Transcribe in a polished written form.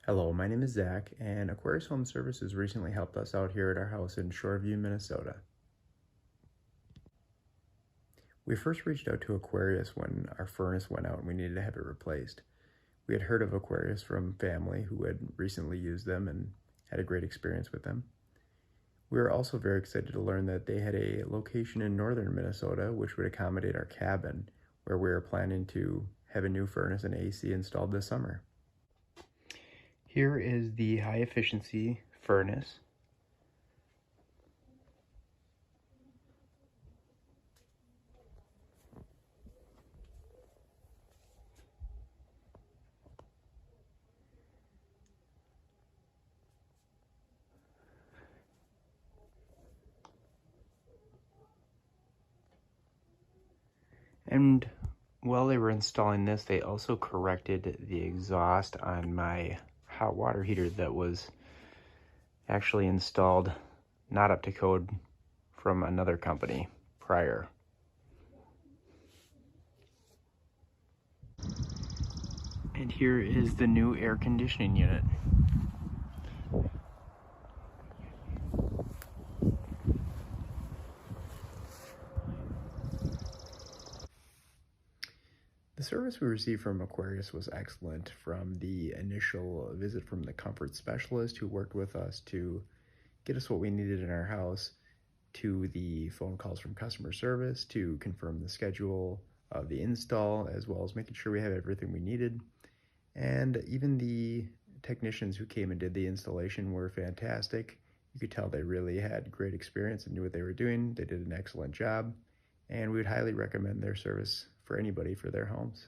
Hello, my name is Zach, and Aquarius Home Services recently helped us out here at our house in Shoreview, Minnesota. We first reached out to Aquarius when our furnace went out and we needed to have it replaced. We had heard of Aquarius from family who had recently used them and had a great experience with them. We were also very excited to learn that they had a location in northern Minnesota which would accommodate our cabin, where we were planning to have a new furnace and AC installed this summer. Here is the high efficiency furnace. And while they were installing this, they also corrected the exhaust on my hot water heater that was actually installed not up to code from another company prior. And here is the new air conditioning unit. The service we received from Aquarius was excellent, from the initial visit from the comfort specialist who worked with us to get us what we needed in our house, to the phone calls from customer service to confirm the schedule of the install, as well as making sure we had everything we needed. And even the technicians who came and did the installation were fantastic. You could tell they really had great experience and knew what they were doing. They did an excellent job, and we would highly recommend their service for anybody for their homes.